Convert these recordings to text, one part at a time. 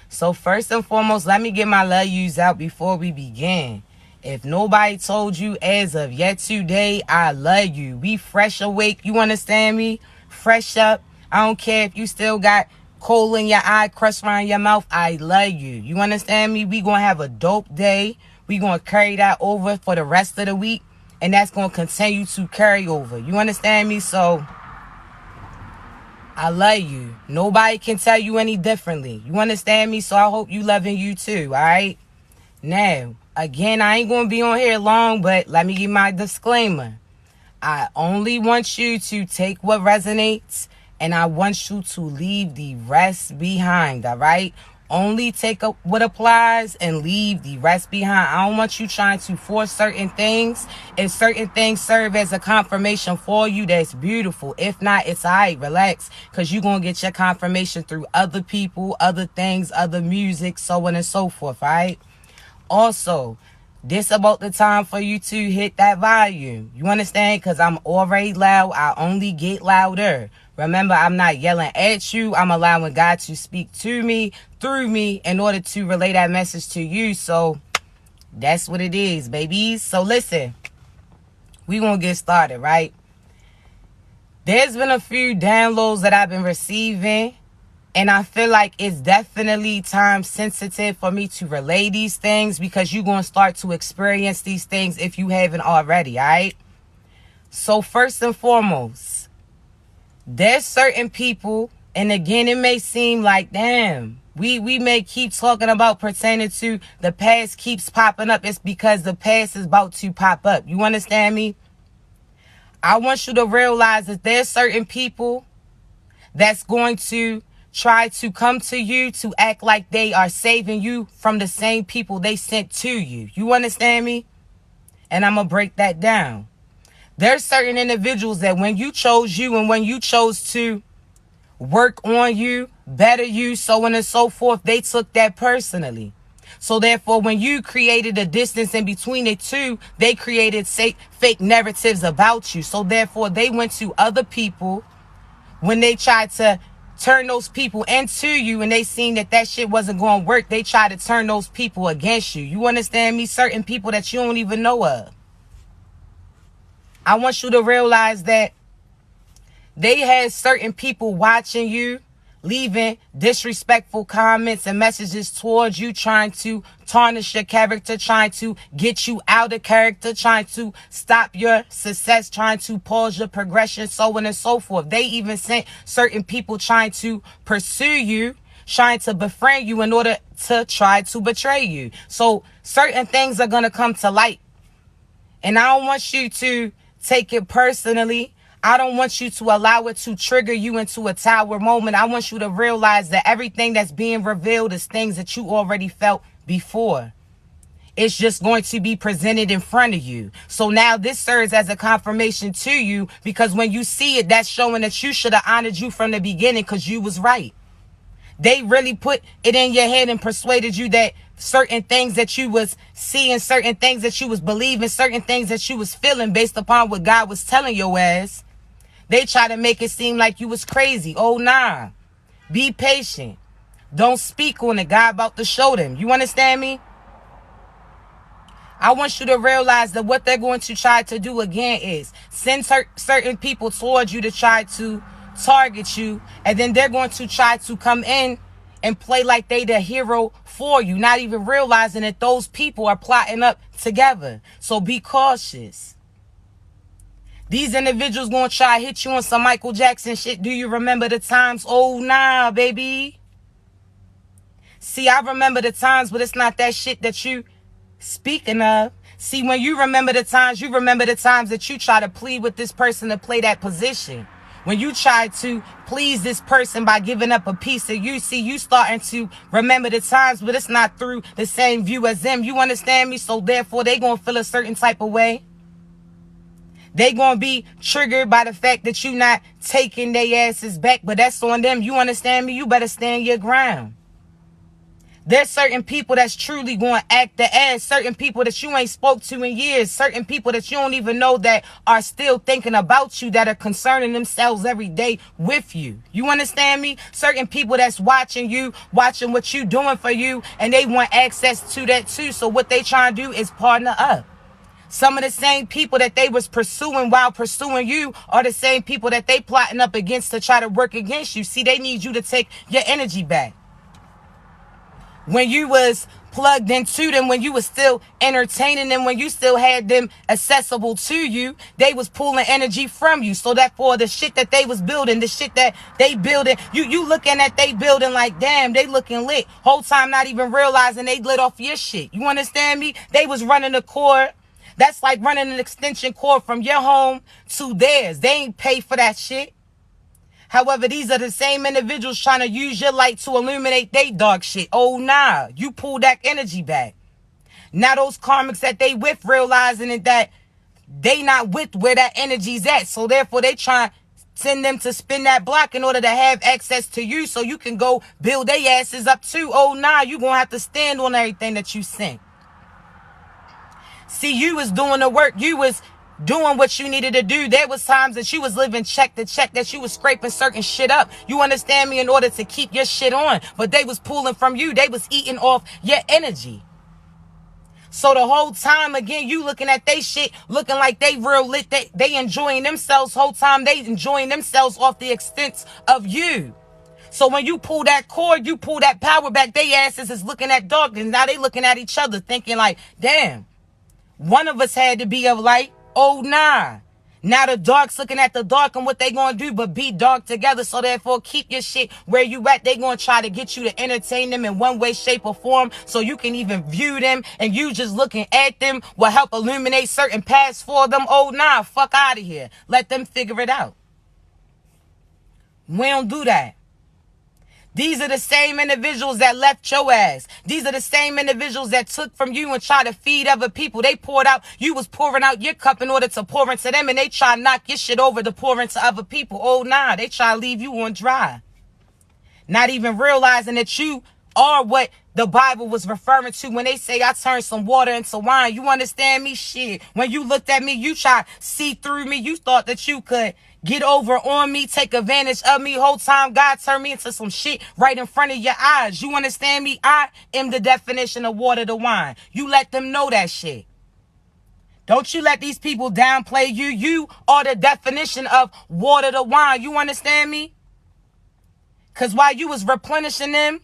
So first and foremost, let me get my love yous out before we begin. If nobody told you as of yet today, I love you. We fresh awake, you understand me? Fresh up. I don't care if you still got coal in your eye, crust around your mouth. I love you. You understand me? We gonna have a dope day. We gonna carry that over for the rest of the week. And that's gonna continue to carry over. You understand me? So I love you. Nobody can tell you any differently. You understand me? So I hope you loving you too, all right? Now, again, I ain't going to be on here long, but let me give my disclaimer. I only want you to take what resonates, and I want you to leave the rest behind, all right? Only take up what applies and leave the rest behind. I don't want you trying to force certain things. If certain things serve as a confirmation for you, that's beautiful. If not, it's all right. Relax, because you're going to get your confirmation through other people, other things, other music, so on and so forth, all right? Also, this about the time for you to hit that volume. You understand? Because I'm already loud. I only get louder. Remember, I'm not yelling at you. I'm allowing God to speak to me, through me, in order to relay that message to you. So, that's what it is, babies. So, listen. We gonna get started, right? There's been a few downloads that I've been receiving. And I feel like it's definitely time sensitive for me to relay these things, because you're going to start to experience these things if you haven't already, all right? So first and foremost, there's certain people, and again, it may seem like, damn, we may keep talking about pertaining to the past keeps popping up. It's because the past is about to pop up. You understand me? I want you to realize that there's certain people that's going to try to come to you to act like they are saving you from the same people they sent to you. You understand me? And I'm going to break that down. There's certain individuals that when you chose you and when you chose to work on you, better you, so on and so forth, they took that personally. So therefore, when you created a distance in between the two, they created fake narratives about you. So therefore, they went to other people when they tried to turn those people into you, and they seen that shit wasn't going to work. They try to turn those people against you. You understand me? Certain people that you don't even know of. I want you to realize that they had certain people watching you, leaving disrespectful comments and messages towards you, trying to tarnish your character, trying to get you out of character, trying to stop your success, trying to pause your progression, so on and so forth. They even sent certain people trying to pursue you, trying to befriend you in order to try to betray you. So certain things are going to come to light. And I don't want you to take it personally. I don't want you to allow it to trigger you into a tower moment. I want you to realize that everything that's being revealed is things that you already felt before. It's just going to be presented in front of you. So now this serves as a confirmation to you, because when you see it, that's showing that you should have honored you from the beginning, because you was right. They really put it in your head and persuaded you that certain things that you was seeing, certain things that you was believing, certain things that you was feeling based upon what God was telling your ass. They try to make it seem like you was crazy. Oh, nah. Be patient. Don't speak on it. God about to show them. You understand me? I want you to realize that what they're going to try to do again is send certain people towards you to try to target you. And then they're going to try to come in and play like they the hero for you, not even realizing that those people are plotting up together. So be cautious. These individuals gonna try to hit you on some Michael Jackson shit. Do you remember the times? Oh, nah, baby. See, I remember the times, but it's not that shit that you speaking of. See, when you remember the times that you try to plead with this person to play that position. When you try to please this person by giving up a piece of you, see, you starting to remember the times, but it's not through the same view as them. You understand me? So therefore, they gonna feel a certain type of way. They gonna be triggered by the fact that you not taking their asses back, but that's on them. You understand me? You better stand your ground. There's certain people that's truly going to act the ass. Certain people that you ain't spoke to in years. Certain people that you don't even know that are still thinking about you, that are concerning themselves every day with you. You understand me? Certain people that's watching you, watching what you doing for you, and they want access to that too. So what they trying to do is partner up. Some of the same people that they was pursuing while pursuing you are the same people that they plotting up against to try to work against you. See, they need you to take your energy back. When you was plugged into them, when you was still entertaining them, when you still had them accessible to you, they was pulling energy from you. So that for the shit that they was building, the shit that they building, you looking at they building like, damn, they looking lit. Whole time not even realizing they lit off your shit. You understand me? They was running the cord. That's like running an extension cord from your home to theirs. They ain't pay for that shit. However, these are the same individuals trying to use your light to illuminate they dark shit. Oh, nah. You pull that energy back. Now those karmics that they with realizing it that they not with where that energy's at. So therefore, they try to send them to spin that block in order to have access to you so you can go build their asses up too. Oh, nah. You going to have to stand on everything that you sent. See, you was doing the work. You was doing what you needed to do. There was times that you was living check to check, that you was scraping certain shit up. You understand me? In order to keep your shit on. But they was pulling from you. They was eating off your energy. So the whole time, again, you looking at they shit, looking like they real lit. They enjoying themselves. Whole time they enjoying themselves off the extent of you. So when you pull that cord, you pull that power back, they asses is looking at darkness. Now they looking at each other thinking like, damn, one of us had to be of light. Oh, nah. Now the dark's looking at the dark and what they gonna do but be dark together. So therefore, keep your shit where you at. They gonna try to get you to entertain them in one way, shape, or form so you can even view them, and you just looking at them will help illuminate certain paths for them. Oh, nah. Fuck out of here. Let them figure it out. We don't do that. These are the same individuals that left your ass. These are the same individuals that took from you and tried to feed other people. They poured out, you was pouring out your cup in order to pour into them, and they try to knock your shit over to pour into other people. Oh, nah, they try to leave you on dry. Not even realizing that you are what the Bible was referring to when they say I turned some water into wine. You understand me? Shit. When you looked at me, you tried to see through me. You thought that you could get over on me, take advantage of me. Whole time God turned me into some shit right in front of your eyes. You understand me? I am the definition of water to wine. You let them know that shit. Don't you let these people downplay you. You are the definition of water to wine. You understand me? Because while you was replenishing them,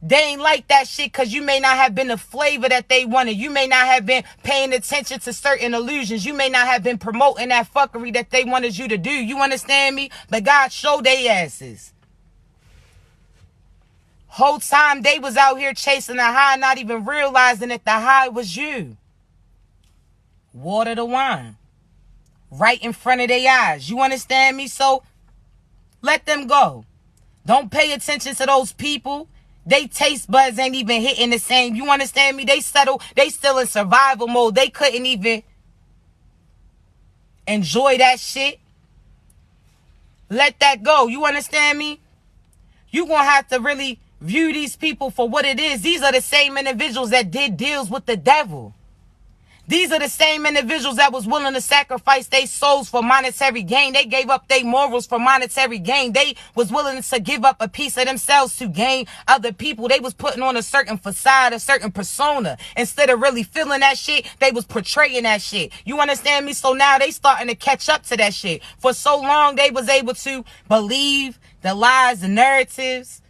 they ain't like that shit because you may not have been the flavor that they wanted. You may not have been paying attention to certain illusions. You may not have been promoting that fuckery that they wanted you to do. You understand me? But God showed they asses. Whole time they was out here chasing the high, not even realizing that the high was you. Water to wine. Right in front of their eyes. You understand me? So let them go. Don't pay attention to those people. They taste buds ain't even hitting the same. You understand me? They still in survival mode. They couldn't even enjoy that shit. Let that go. You understand me? You gonna have to really view these people for what it is. These are the same individuals that did deals with the devil. These are the same individuals that was willing to sacrifice their souls for monetary gain. They gave up their morals for monetary gain. They was willing to give up a piece of themselves to gain other people. They was putting on a certain facade, a certain persona. Instead of really feeling that shit, they was portraying that shit. You understand me? So now they starting to catch up to that shit. For so long, they was able to believe the lies, the narratives,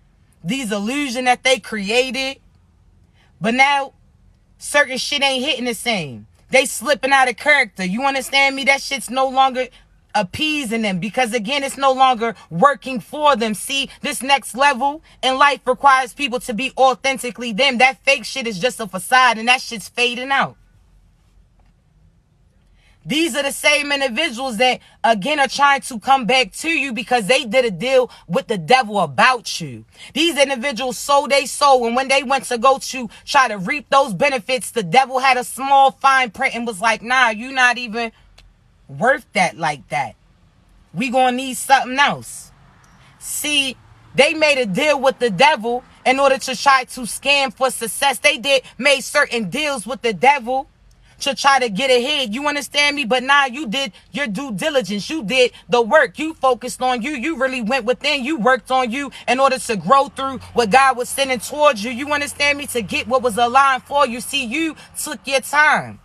these illusions that they created. But now, certain shit ain't hitting the same. They slipping out of character. You understand me? That shit's no longer appeasing them because, again, it's no longer working for them. See, this next level in life requires people to be authentically them. That fake shit is just a facade, and that shit's fading out. These are the same individuals that, again, are trying to come back to you because they did a deal with the devil about you. These individuals sold their soul, and when they went to go to try to reap those benefits, the devil had a small fine print and was like, nah, you not even worth that like that. We gonna need something else. See, they made a deal with the devil in order to try to scam for success. They made certain deals with the devil to try to get ahead. You understand me? But now you did your due diligence. You did the work. You focused on you. You really went within. You worked on you in order to grow through what God was sending towards you. You understand me? To get what was aligned for you. See, you took your time.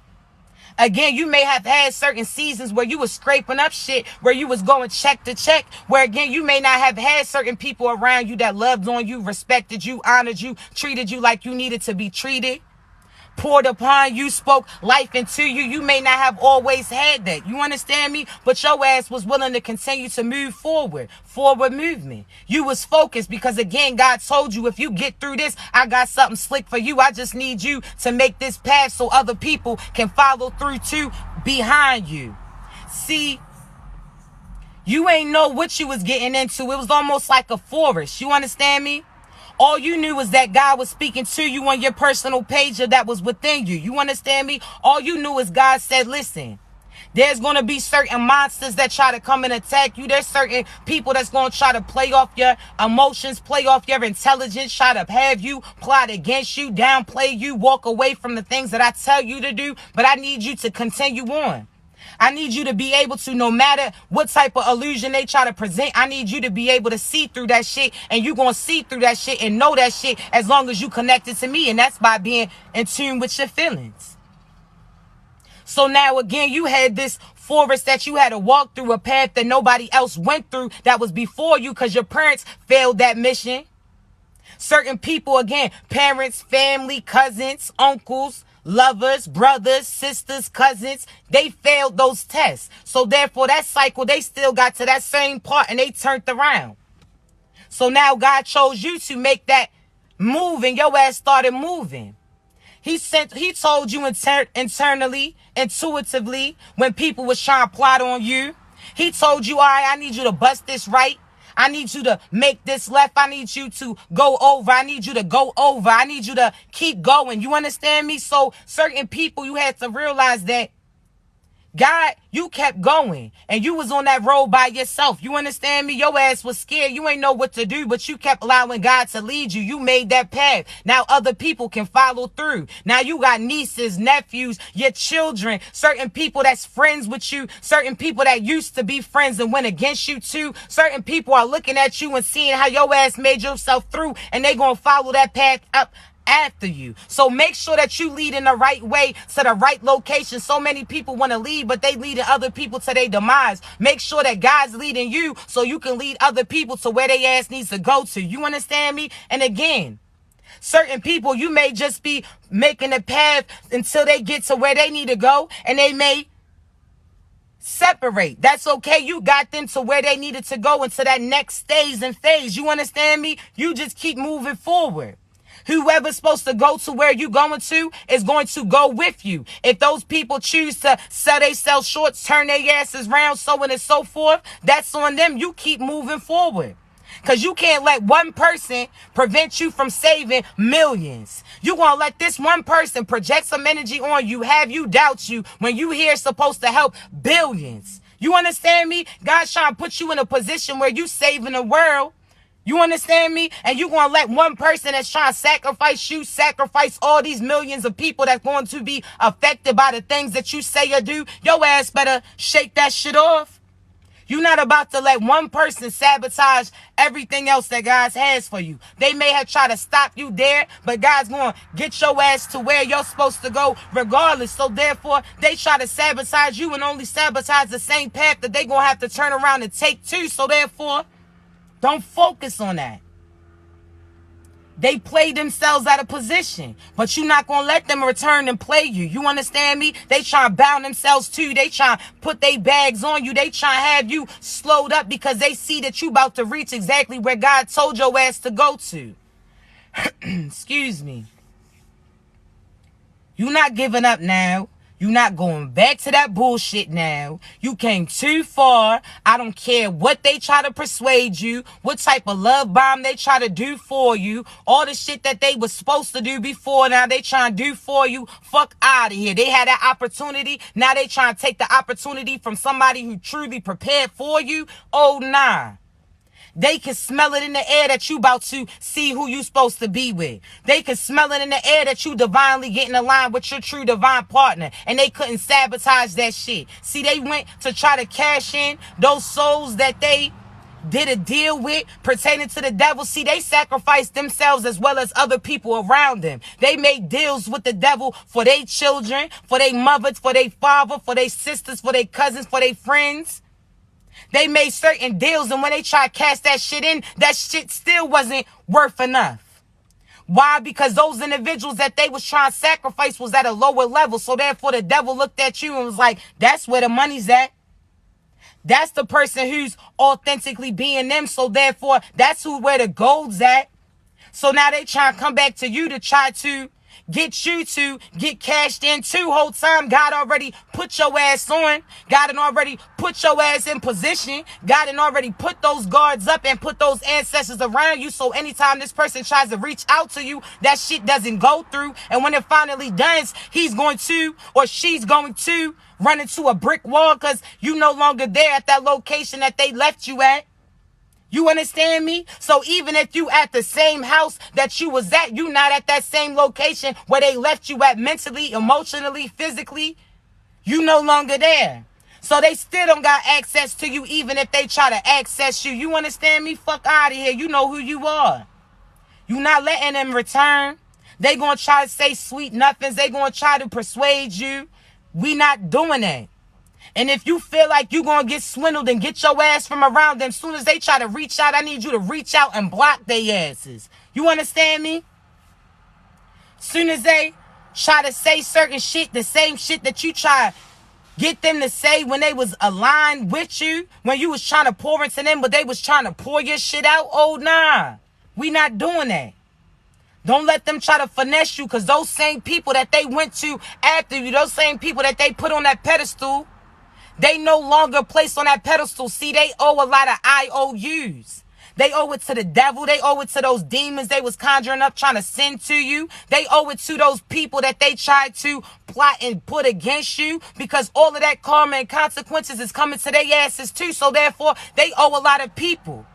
Again, you may have had certain seasons where you was scraping up shit, where you was going check to check, where again, you may not have had certain people around you that loved on you, respected you, honored you, treated you like you needed to be treated, poured upon you, spoke life into you. You may not have always had that. You understand me? But your ass was willing to continue to move forward movement. You was focused because again, God told you, if you get through this, I got something slick for you. I just need you to make this path so other people can follow through too behind you. See, you ain't know what you was getting into. It was almost like a forest. You understand me? All you knew was that God was speaking to you on your personal page that was within you. You understand me? All you knew is God said, listen, there's going to be certain monsters that try to come and attack you. There's certain people that's going to try to play off your emotions, play off your intelligence, try to have you plot against you, downplay you, walk away from the things that I tell you to do. But I need you to continue on. I need you to be able to, no matter what type of illusion they try to present, I need you to be able to see through that shit, and you're going to see through that shit and know that shit as long as you connected to me, and that's by being in tune with your feelings. So now again, you had this forest that you had to walk through, a path that nobody else went through that was before you because your parents failed that mission. Certain people, again, parents, family, cousins, uncles, lovers, brothers, sisters, cousins, they failed those tests. So therefore, that cycle, they still got to that same part and they turned around. So now God chose you to make that move and your ass started moving. He told you internally, intuitively, when people was trying to plot on you. He told you, all right, I need you to bust this right. I need you to make this left. I need you to go over. I need you to go over. I need you to keep going. You understand me? So certain people, you had to realize that God, you kept going and you was on that road by yourself. You understand me? Your ass was scared. You ain't know what to do, but you kept allowing God to lead you. You made that path. Now other people can follow through. Now you got nieces, nephews, your children, certain people that's friends with you, certain people that used to be friends and went against you too. Certain people are looking at you and seeing how your ass made yourself through, and they gonna follow that path up after you. So make sure that you lead in the right way to the right location. So many people want to lead, but they leading other people to their demise. Make sure that God's leading you so you can lead other people to where they ass needs to go to. You understand me? And again, certain people, you may just be making a path until they get to where they need to go, and they may separate. That's okay. You got them to where they needed to go into that next stage and phase. You understand me? You just keep moving forward. Whoever's supposed to go to where you going to is going to go with you. If those people choose to sell themselves short, turn their asses around, so on and so forth, that's on them. You keep moving forward. Because you can't let one person prevent you from saving millions. You're going to let this one person project some energy on you, have you doubt you, when you here supposed to help billions. You understand me? God's trying to put you in a position where you saving the world. You understand me? And you're going to let one person that's trying to sacrifice you, sacrifice all these millions of people that's going to be affected by the things that you say or do. Your ass better shake that shit off. You're not about to let one person sabotage everything else that God has for you. They may have tried to stop you there, but God's going to get your ass to where you're supposed to go regardless. So therefore, they try to sabotage you and only sabotage the same path that they're going to have to turn around and take too. So therefore, don't focus on that. They play themselves out of position, but you're not going to let them return and play you. You understand me? They try to bound themselves to you. They try to put their bags on you. They try to have you slowed up because they see that you about to reach exactly where God told your ass to go to. Excuse me. You're not giving up now. You're not going back to that bullshit now. You came too far. I don't care what they try to persuade you, what type of love bomb they try to do for you, all the shit that they was supposed to do before, now they trying to do for you. Fuck out of here. They had that opportunity. Now they trying to take the opportunity from somebody who truly prepared for you. Oh, nah. They can smell it in the air that you about to see who you supposed to be with. They can smell it in the air that you divinely getting aligned with your true divine partner. And they couldn't sabotage that shit. See, they went to try to cash in those souls that they did a deal with pertaining to the devil. See, they sacrificed themselves as well as other people around them. They made deals with the devil for their children, for their mothers, for their father, for their sisters, for their cousins, for their friends. They made certain deals, and when they tried to cash that shit in, that shit still wasn't worth enough. Why? Because those individuals that they was trying to sacrifice was at a lower level. So therefore the devil looked at you and was like, that's where the money's at. That's the person who's authentically being them. So therefore, that's where the gold's at. So now they try to come back to you to try to get you to get cashed in too. Whole time, God already put your ass on. God had already put your ass in position. God had already put those guards up and put those ancestors around you. So anytime this person tries to reach out to you, that shit doesn't go through. And when it finally does, he's going to, or she's going to, run into a brick wall because you no longer there at that location that they left you at. You understand me? So even if you at the same house that you was at, you not at that same location where they left you at mentally, emotionally, physically, you no longer there. So they still don't got access to you even if they try to access you. You understand me? Fuck out of here. You know who you are. You not letting them return. They gonna try to say sweet nothings. They gonna try to persuade you. We not doing that. And if you feel like you going to get swindled and get your ass from around them, as soon as they try to reach out, I need you to reach out and block their asses. You understand me? Soon as they try to say certain shit, the same shit that you try to get them to say when they was aligned with you, when you was trying to pour into them, but they was trying to pour your shit out. Oh, nah. We not doing that. Don't let them try to finesse you, because those same people that they went to after you, those same people that they put on that pedestal, they no longer placed on that pedestal. See, they owe a lot of IOUs. They owe it to the devil. They owe it to those demons they was conjuring up trying to send to you. They owe it to those people that they tried to plot and put against you, because all of that karma and consequences is coming to their asses too. So therefore, they owe a lot of people.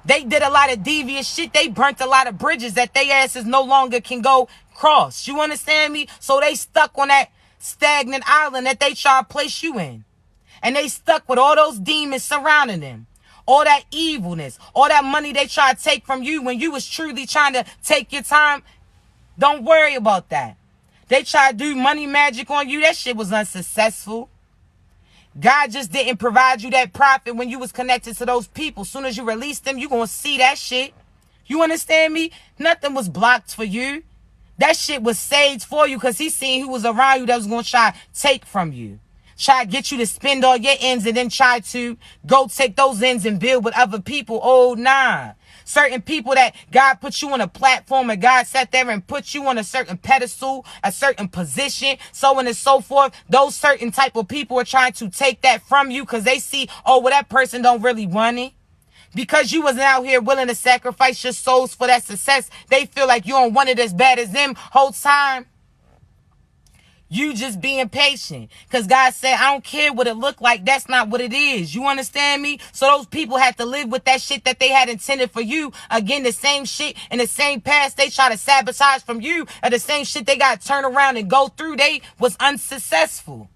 They did a lot of devious shit. They burnt a lot of bridges that they asses no longer can go cross. You understand me? So they stuck on that stagnant island that they try to place you in. And they stuck with all those demons surrounding them. All that evilness. All that money they try to take from you when you was truly trying to take your time. Don't worry about that. They try to do money magic on you. That shit was unsuccessful. God just didn't provide you that profit when you was connected to those people. Soon as you release them, you gonna see that shit. You understand me? Nothing was blocked for you. That shit was saved for you because he seen who was around you that was gonna try to take from you. Try to get you to spend all your ends and then try to go take those ends and build with other people. Oh, nah. Certain people that God put you on a platform and God sat there and put you on a certain pedestal, a certain position, so on and so forth. Those certain type of people are trying to take that from you because they see, oh, well, that person don't really want it. Because you wasn't out here willing to sacrifice your souls for that success, they feel like you don't want it as bad as them whole time. You just being patient. Because God said, I don't care what it looked like. That's not what it is. You understand me? So those people had to live with that shit that they had intended for you. Again, the same shit in the same past they try to sabotage from you. Or the same shit they got to turn around and go through. They was unsuccessful.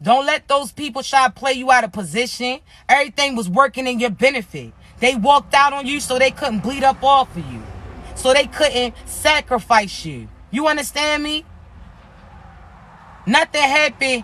Don't let those people try to play you out of position. Everything was working in your benefit. They walked out on you so they couldn't bleed up off of you. So they couldn't sacrifice you. You understand me? Nothing happened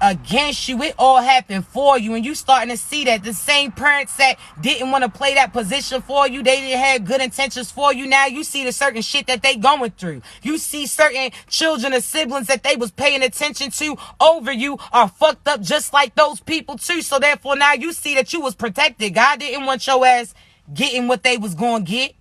against you. It all happened for you. And you starting to see that the same parents that didn't want to play that position for you, they didn't have good intentions for you. Now you see the certain shit that they going through. You see certain children or siblings that they was paying attention to over you are fucked up just like those people too. So therefore now you see that you was protected. God didn't want your ass getting what they was going to get,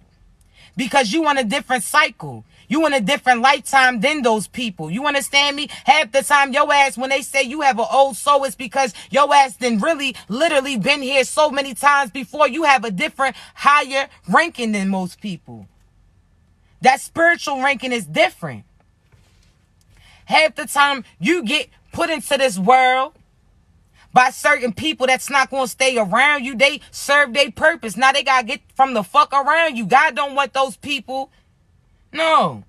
because you on a different cycle. You in a different lifetime than those people. You understand me? Half the time your ass, when they say you have an old soul, it's because your ass done really literally been here so many times before. You have a different higher ranking than most people. That spiritual ranking is different. Half the time you get put into this world by certain people that's not going to stay around you. They serve their purpose. Now they got to get from the fuck around you. God don't want those people. No.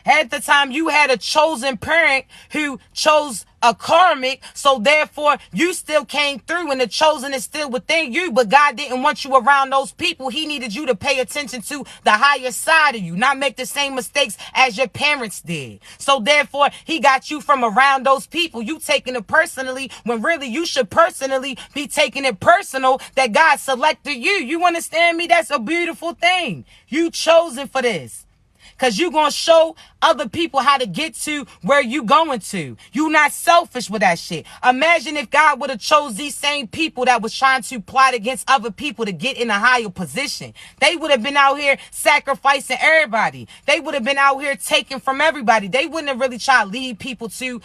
At the time, you had a chosen parent who chose a karmic, so therefore you still came through and the chosen is still within you, but God didn't want you around those people. He needed you to pay attention to the higher side of you, not make the same mistakes as your parents did. So therefore, he got you from around those people. You taking it personally when really you should personally be taking it personal that God selected you. You understand me? That's a beautiful thing. You chosen for this. Because you're going to show other people how to get to where you going to. You not selfish with that shit. Imagine if God would have chose these same people that was trying to plot against other people to get in a higher position. They would have been out here sacrificing everybody. They would have been out here taking from everybody. They wouldn't have really tried to lead people to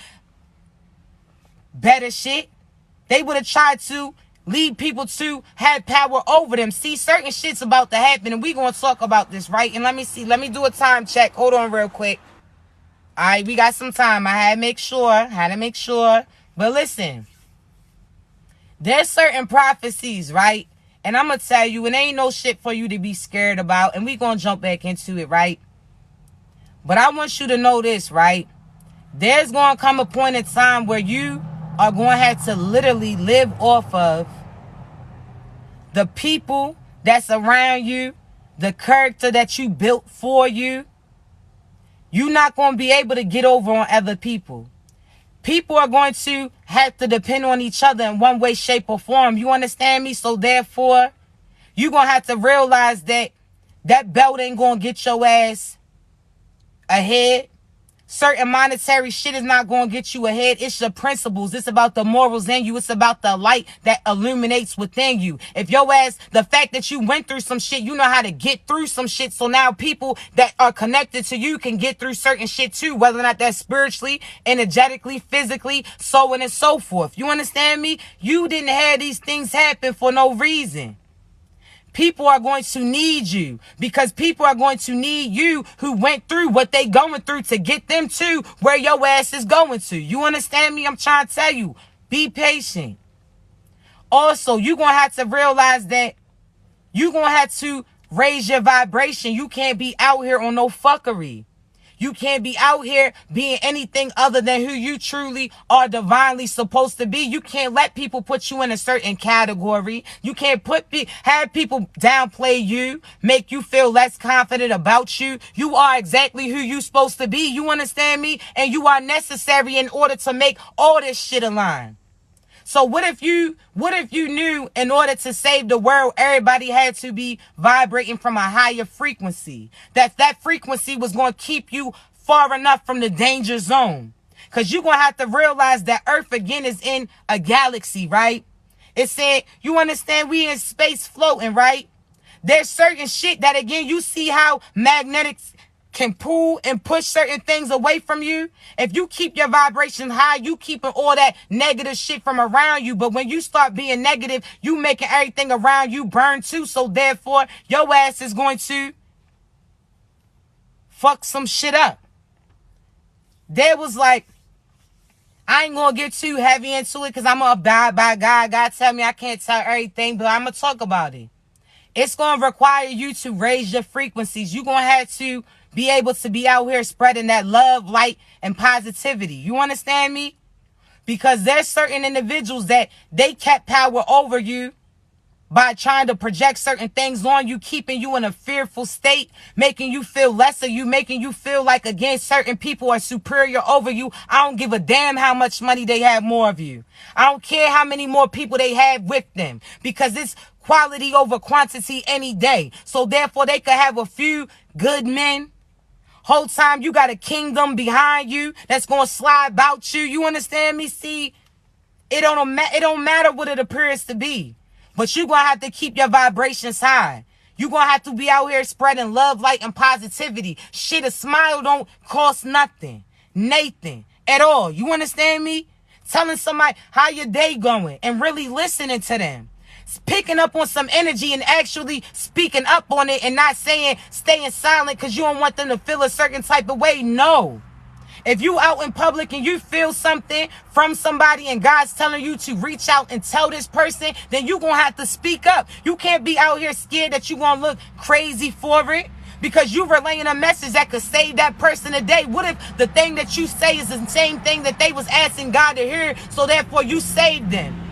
better shit. They would have tried to lead people to have power over them. See, certain shit's about to happen, and we going to talk about this, right? And let me see. Let me do a time check. Hold on real quick. All right, we got some time. I had to make sure. But listen, there's certain prophecies, right? And I'm going to tell you, it ain't no shit for you to be scared about, and we going to jump back into it, right? But I want you to know this, right? There's going to come a point in time where you are going to have to literally live off of the people that's around you, the character that you built for you. You're not going to be able to get over on other people. People are going to have to depend on each other in one way, shape, or form. You understand me? So therefore, you're going to have to realize that that belt ain't going to get your ass ahead. Certain monetary shit is not going to get you ahead. It's your principles. It's about the morals in you. It's about the light that illuminates within you. If your ass, the fact that you went through some shit, you know how to get through some shit. So now people that are connected to you can get through certain shit too, whether or not that's spiritually, energetically, physically, so on and so forth. You understand me? You didn't have these things happen for no reason. People are going to need you because people are going to need you who went through what they going through to get them to where your ass is going to. You understand me? I'm trying to tell you, be patient. Also, you're going to have to realize that you're going to have to raise your vibration. You can't be out here on no fuckery. You can't be out here being anything other than who you truly are divinely supposed to be. You can't let people put you in a certain category. You can't have people downplay you, make you feel less confident about you. You are exactly who you're supposed to be. You understand me? And you are necessary in order to make all this shit align. So what if you knew in order to save the world, everybody had to be vibrating from a higher frequency? That frequency was going to keep you far enough from the danger zone. Because you're going to have to realize that Earth, again, is in a galaxy, right? It said, you understand, we in space floating, right? There's certain shit that, again, you see how magnetics can pull and push certain things away from you. If you keep your vibration high, you keeping all that negative shit from around you. But when you start being negative, you making everything around you burn too. So therefore, your ass is going to fuck some shit up. There was like, I ain't going to get too heavy into it because I'm going to abide by God. God tell me I can't tell everything, but I'm going to talk about it. It's going to require you to raise your frequencies. You're going to have to be able to be out here spreading that love, light, and positivity. You understand me? Because there's certain individuals that they kept power over you by trying to project certain things on you, keeping you in a fearful state, making you feel lesser, making you feel like, again, certain people are superior over you. I don't give a damn how much money they have more of you. I don't care how many more people they have with them, because it's quality over quantity any day. So therefore, they could have a few good men. Whole time you got a kingdom behind you that's going to slide about you. You understand me? See, it don't matter what it appears to be. But you're going to have to keep your vibrations high. You're going to have to be out here spreading love, light, and positivity. Shit, a smile don't cost nothing. Nathan, at all. You understand me? Telling somebody how your day going and really listening to them. Picking up on some energy and actually speaking up on it and not saying, staying silent because you don't want them to feel a certain type of way. No. If you out in public and you feel something from somebody and God's telling you to reach out and tell this person, then you gonna have to speak up. You can't be out here scared that you gonna look crazy for it, because you relaying a message that could save that person today. What if the thing that you say is the same thing that they was asking God to hear, so therefore you saved them?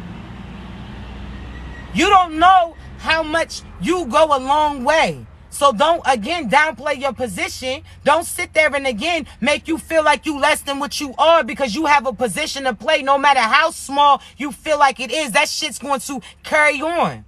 You don't know how much you go a long way. So don't, again, downplay your position. Don't sit there and, again, make you feel like you less than what you are because you have a position to play. No matter how small you feel like it is, that shit's going to carry on.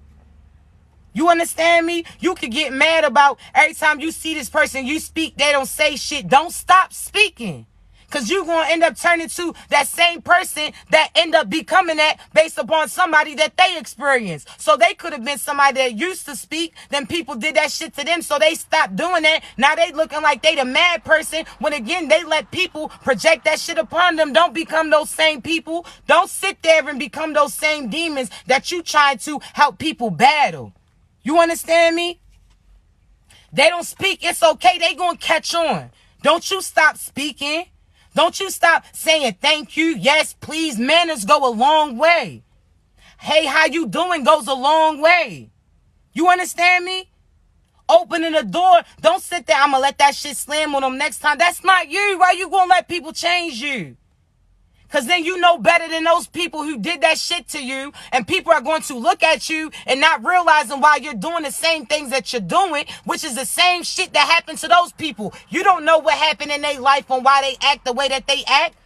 You understand me? You could get mad about every time you see this person, you speak, they don't say shit. Don't stop speaking. Because you're going to end up turning to that same person that end up becoming that based upon somebody that they experienced. So they could have been somebody that used to speak. Then people did that shit to them, so they stopped doing that. Now they looking like they the mad person when, again, they let people project that shit upon them. Don't become those same people. Don't sit there and become those same demons that you trying to help people battle. You understand me? They don't speak. It's okay. They gonna catch on. Don't you stop speaking. Don't you stop saying thank you, yes, please. Manners go a long way. Hey, how you doing goes a long way. You understand me? Opening the door. Don't sit there, I'm going to let that shit slam on them next time. That's not you. Why you going to let people change you? Because then you know better than those people who did that shit to you. And people are going to look at you and not realizing why you're doing the same things that you're doing, which is the same shit that happened to those people. You don't know what happened in their life and why they act the way that they act.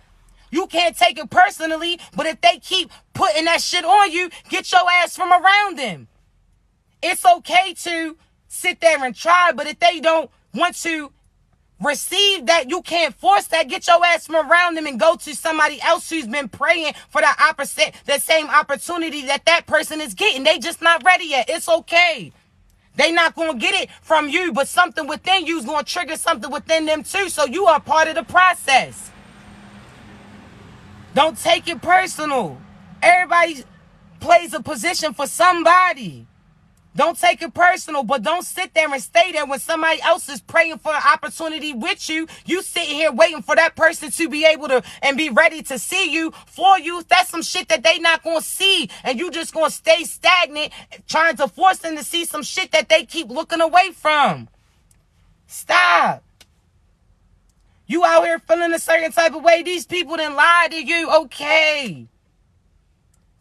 You can't take it personally, but if they keep putting that shit on you, get your ass from around them. It's okay to sit there and try, but if they don't want to receive that, you can't force that. Get your ass from around them and go to somebody else who's been praying for the same opportunity that that person is getting. They just not ready yet. It's okay. They not going to get it from you, but something within you is going to trigger something within them too. So you are part of the process. Don't take it personal. Everybody plays a position for somebody. Don't take it personal, but don't sit there and stay there when somebody else is praying for an opportunity with you. You sitting here waiting for that person to be able to and be ready to see you for you. That's some shit that they not going to see. And you just going to stay stagnant trying to force them to see some shit that they keep looking away from. Stop. You out here feeling a certain type of way. These people done lied to you. Okay.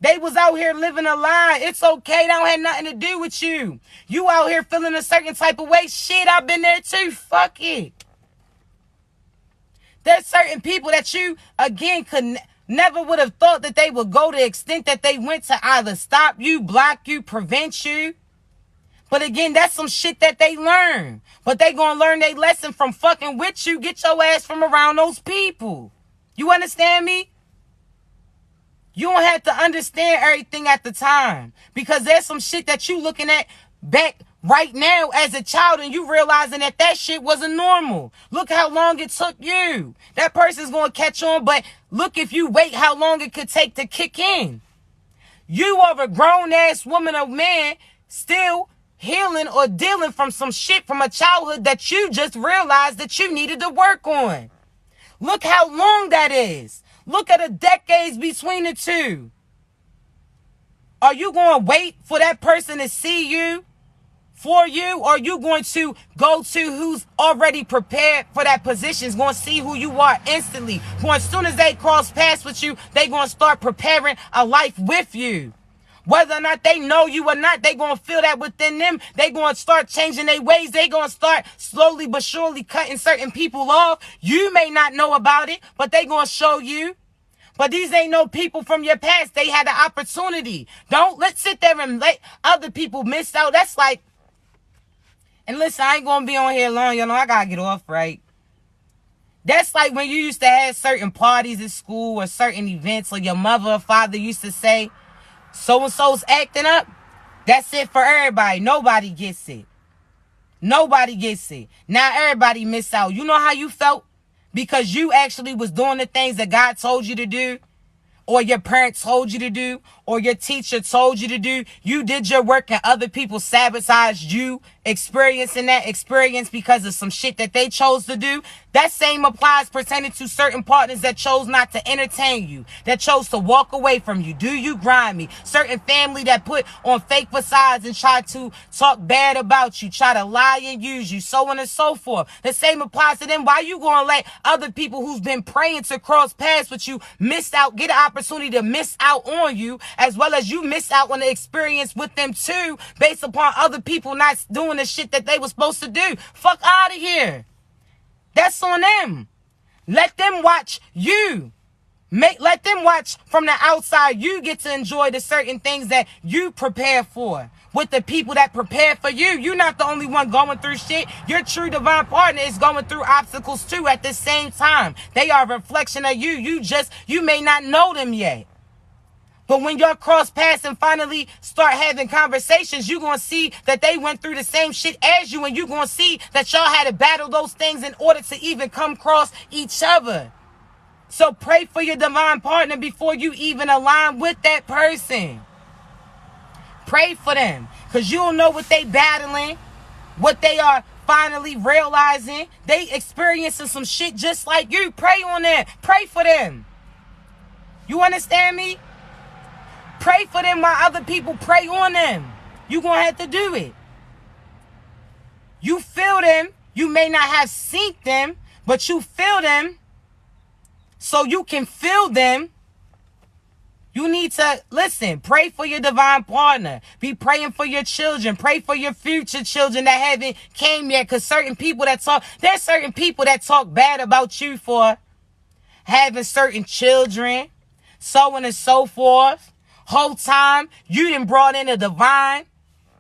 They was out here living a lie. It's okay. That don't have nothing to do with you. You out here feeling a certain type of way. Shit, I've been there too. Fuck it. There's certain people that you, again, never would have thought that they would go to the extent that they went to either stop you, block you, prevent you. But again, that's some shit that they learn. But they gonna learn their lesson from fucking with you. Get your ass from around those people. You understand me? You don't have to understand everything at the time, because there's some shit that you looking at back right now as a child and you realizing that that shit wasn't normal. Look how long it took you. That person's going to catch on, but look if you wait how long it could take to kick in. You are a grown-ass woman or man still healing or dealing from some shit from a childhood that you just realized that you needed to work on. Look how long that is. Look at the decades between the two. Are you going to wait for that person to see you, for you, or are you going to go to who's already prepared for that position, is going to see who you are instantly? Going, as soon as they cross paths with you, they going to start preparing a life with you. Whether or not they know you or not, they going to feel that within them. They going to start changing their ways. They going to start slowly but surely cutting certain people off. You may not know about it, but they going to show you. But these ain't no people from your past. They had the opportunity. Let's sit there and let other people miss out. That's like, and listen, I ain't going to be on here long. You know, I got to get off, right? That's like when you used to have certain parties at school or certain events, or your mother or father used to say, so-and-so's acting up. That's it for everybody. Nobody gets it. Nobody gets it. Now everybody miss out. You know how you felt? Because you actually was doing the things that God told you to do, or your parents told you to do, or your teacher told you to do. You did your work and other people sabotaged you experiencing that experience because of some shit that they chose to do. That same applies pertaining to certain partners that chose not to entertain you, that chose to walk away from you, do you grimy. Certain family that put on fake facades and try to talk bad about you, try to lie and use you, so on and so forth. The same applies to them. Why you gonna let other people who's been praying to cross paths with you miss out, get an opportunity to miss out on you, as well as you miss out on the experience with them too, based upon other people not doing the shit that they were supposed to do? Fuck out of here. That's on them. Let them watch you. Let them watch from the outside. You get to enjoy the certain things that you prepare for with the people that prepare for you. You're not the only one going through shit. Your true divine partner is going through obstacles too at the same time. They are a reflection of you. You may not know them yet. But when y'all cross paths and finally start having conversations, you're going to see that they went through the same shit as you. And you're going to see that y'all had to battle those things in order to even come across each other. So pray for your divine partner before you even align with that person. Pray for them. Because you don't know what they battling, what they are finally realizing. They experiencing some shit just like you. Pray on them. Pray for them. You understand me? Pray for them while other people pray on them. You're going to have to do it. You feel them. You may not have seen them, but you feel them. So you can feel them. You need to, listen, pray for your divine partner. Be praying for your children. Pray for your future children that haven't came yet. Because there's certain people that talk bad about you for having certain children, so on and so forth. Whole time you done brought in a divine.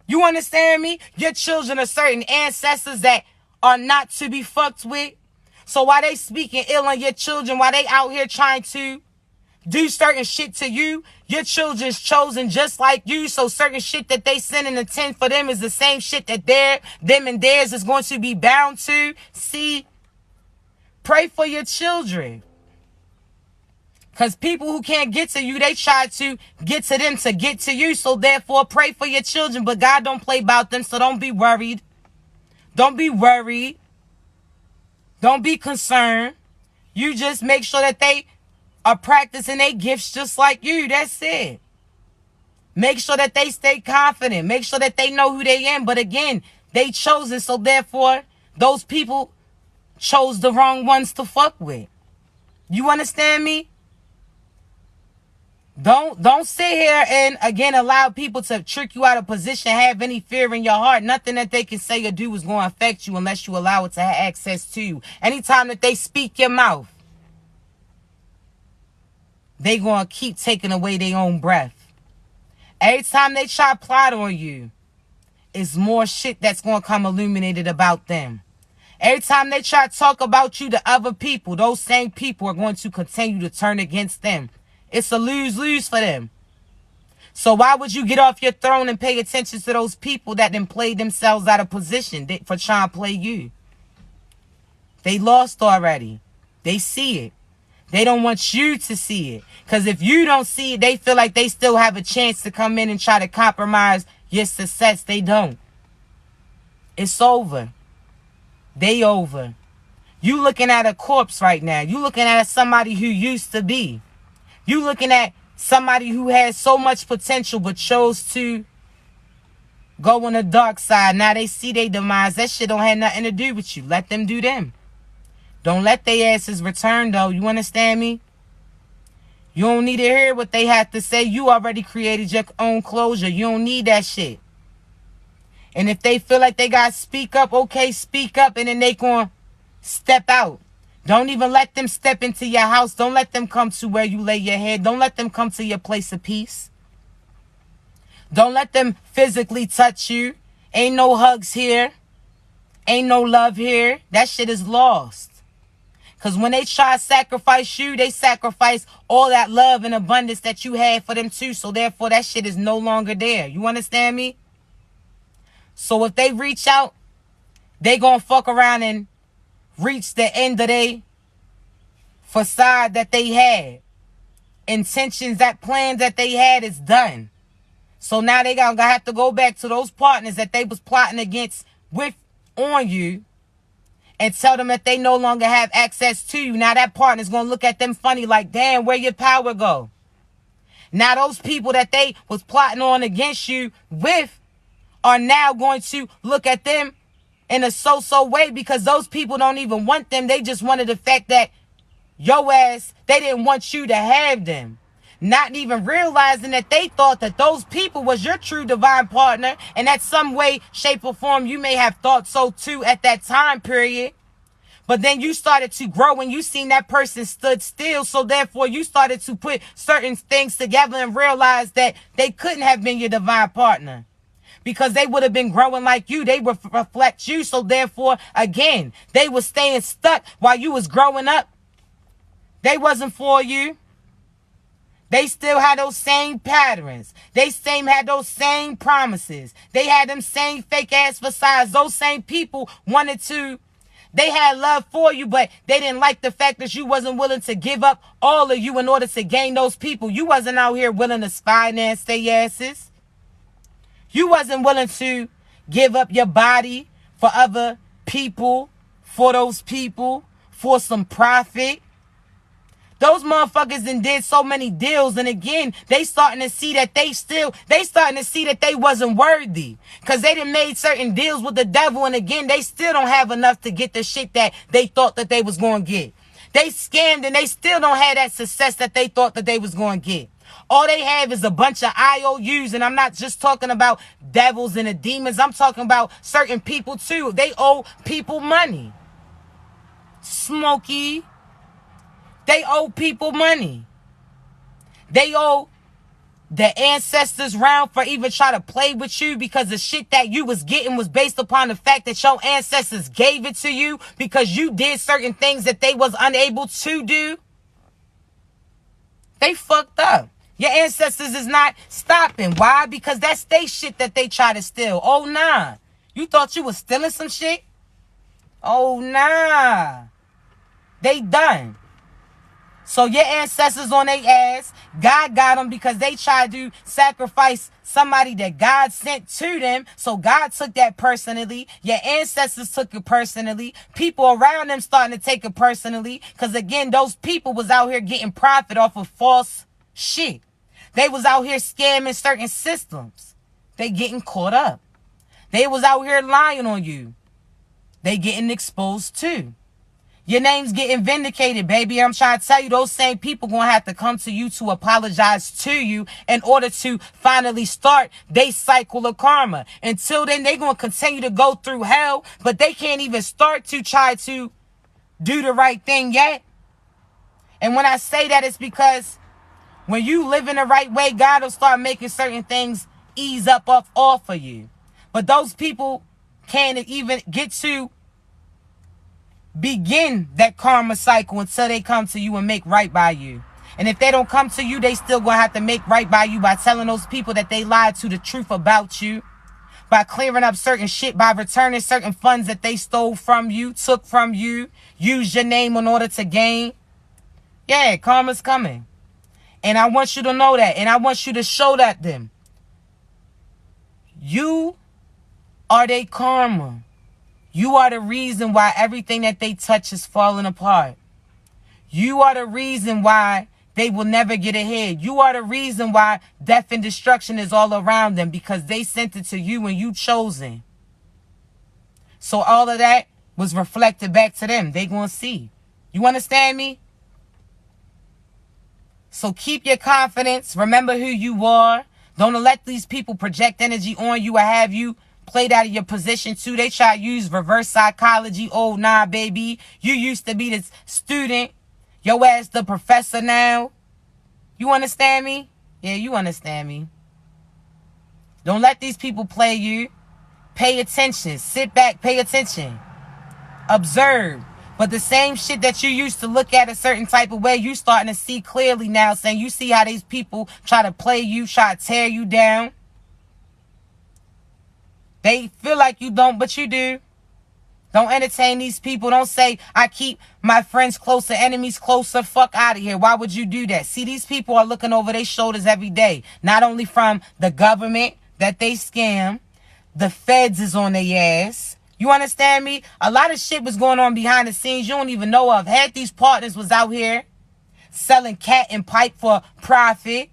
You understand me? Your children are certain ancestors that are not to be fucked with. So while they speaking ill on your children, while they out here trying to do certain shit to you, your children's chosen just like you. So certain shit that they send in the 10 for them is the same shit that them and theirs is going to be bound to. See, pray for your children. Because people who can't get to you, they try to get to them to get to you. So therefore, pray for your children. But God don't play about them, so don't be worried. Don't be worried. Don't be concerned. You just make sure that they are practicing their gifts just like you. That's it. Make sure that they stay confident. Make sure that they know who they are. But again, they chosen. So therefore, those people chose the wrong ones to fuck with. You understand me? Don't sit here and, again, allow people to trick you out of position, have any fear in your heart. Nothing that they can say or do is going to affect you unless you allow it to have access to you. Anytime that they speak your mouth, they going to keep taking away their own breath. Every time they try to plot on you, it's more shit that's going to come illuminated about them. Every time they try to talk about you to other people, those same people are going to continue to turn against them. It's a lose-lose for them. So why would you get off your throne and pay attention to those people that then played themselves out of position for trying to play you? They lost already. They see it. They don't want you to see it. Because if you don't see it, they feel like they still have a chance to come in and try to compromise your success. They don't. It's over. They over. You looking at a corpse right now. You looking at somebody who used to be. You looking at somebody who has so much potential but chose to go on the dark side. Now they see their demise. That shit don't have nothing to do with you. Let them do them. Don't let their asses return, though. You understand me? You don't need to hear what they have to say. You already created your own closure. You don't need that shit. And if they feel like they got to speak up, okay, speak up, and then they gonna step out. Don't even let them step into your house. Don't let them come to where you lay your head. Don't let them come to your place of peace. Don't let them physically touch you. Ain't no hugs here. Ain't no love here. That shit is lost. Because when they try to sacrifice you, they sacrifice all that love and abundance that you had for them too. So therefore, that shit is no longer there. You understand me? So if they reach out, they gonna fuck around and reach the end of their facade that they had. Intentions, that plan that they had is done. So now they gonna have to go back to those partners that they was plotting against with on you and tell them that they no longer have access to you. Now that partner's going to look at them funny like, damn, where your power go? Now those people that they was plotting on against you with are now going to look at them in a so-so way, because those people don't even want them. They just wanted the fact that your ass, they didn't want you to have them. Not even realizing that they thought that those people was your true divine partner. And that some way, shape, or form, you may have thought so too at that time period. But then you started to grow and you seen that person stood still. So therefore, you started to put certain things together and realize that they couldn't have been your divine partner, because they would have been growing like you. They would reflect you. So therefore, again, they were staying stuck while you was growing up. They wasn't for you. They still had those same patterns. They had those same promises. They had them same fake ass facades. Those same people they had love for you, but they didn't like the fact that you wasn't willing to give up all of you in order to gain those people. You wasn't out here willing to finance their asses. You wasn't willing to give up your body for other people, for those people, for some profit. Those motherfuckers done did so many deals, and again, they starting to see that they wasn't worthy, because they done made certain deals with the devil, and again, they still don't have enough to get the shit that they thought that they was going to get. They scammed, and they still don't have that success that they thought that they was going to get. All they have is a bunch of IOUs, and I'm not just talking about devils and the demons. I'm talking about certain people too. They owe people money. Smokey. They owe people money. They owe the ancestors round for even try to play with you, because the shit that you was getting was based upon the fact that your ancestors gave it to you because you did certain things that they was unable to do. They fucked up. Your ancestors is not stopping. Why? Because that's they shit that they try to steal. Oh, nah. You thought you was stealing some shit? Oh, nah. They done. So your ancestors on their ass, God got them because they tried to sacrifice somebody that God sent to them. So God took that personally. Your ancestors took it personally. People around them starting to take it personally. Because again, those people was out here getting profit off of false shit. They was out here scamming certain systems. They getting caught up. They was out here lying on you. They getting exposed too. Your name's getting vindicated, baby. I'm trying to tell you, those same people going to have to come to you to apologize to you in order to finally start their cycle of karma. Until then, they're going to continue to go through hell, but they can't even start to try to do the right thing yet. And when I say that, it's because when you live in the right way, God will start making certain things ease up off of you. But those people can't even get to begin that karma cycle until they come to you and make right by you. And if they don't come to you, they still gonna have to make right by you by telling those people that they lied to the truth about you, by clearing up certain shit, by returning certain funds that they stole from you, took from you, used your name in order to gain. Yeah, karma's coming. And I want you to know that. And I want you to show that them. You are their karma. You are the reason why everything that they touch is falling apart. You are the reason why they will never get ahead. You are the reason why death and destruction is all around them, because they sent it to you and you chosen. So all of that was reflected back to them. They gonna see. You understand me? So keep your confidence. Remember who you are. Don't let these people project energy on you or have you played out of your position too. They try to use reverse psychology. Oh, nah, baby. You used to be the student. Your ass the professor now. You understand me? Yeah, you understand me. Don't let these people play you. Pay attention. Sit back. Pay attention. Observe. But the same shit that you used to look at a certain type of way, you starting to see clearly now, saying you see how these people try to play you, try to tear you down. They feel like you don't, but you do. Don't entertain these people. Don't say, I keep my friends closer, enemies closer. Fuck out of here. Why would you do that? See, these people are looking over their shoulders every day. Not only from the government that they scam. The feds is on their ass. You understand me? A lot of shit was going on behind the scenes you don't even know of. Half these partners was out here selling cat and pipe for profit.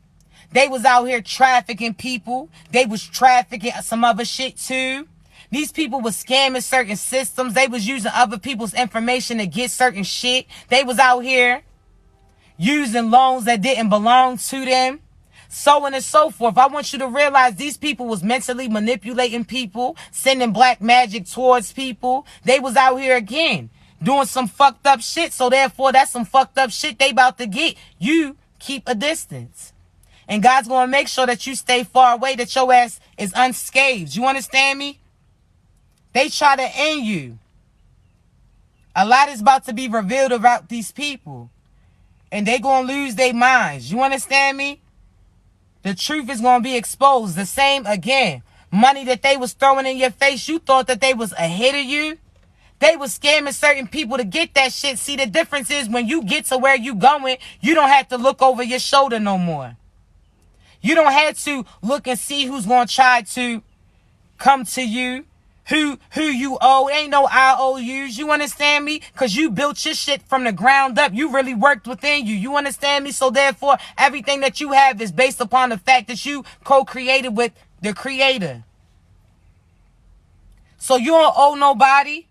They was out here trafficking people. They was trafficking some other shit too. These people was scamming certain systems. They was using other people's information to get certain shit. They was out here using loans that didn't belong to them. So on and so forth. I want you to realize these people was mentally manipulating people, sending black magic towards people. They was out here again doing some fucked up shit. So therefore, that's some fucked up shit they about to get. You keep a distance. And God's going to make sure that you stay far away, that your ass is unscathed. You understand me? They try to end you. A lot is about to be revealed about these people. And they going to lose their minds. You understand me? The truth is going to be exposed. The same again. Money that they was throwing in your face, you thought that they was ahead of you. They was scamming certain people to get that shit. See, the difference is when you get to where you going, you don't have to look over your shoulder no more. You don't have to look and see who's going to try to come to you. Who you owe. Ain't no IOUs. You understand me? Because you built your shit from the ground up. You really worked within you. You understand me? So therefore, everything that you have is based upon the fact that you co-created with the creator. So you don't owe nobody.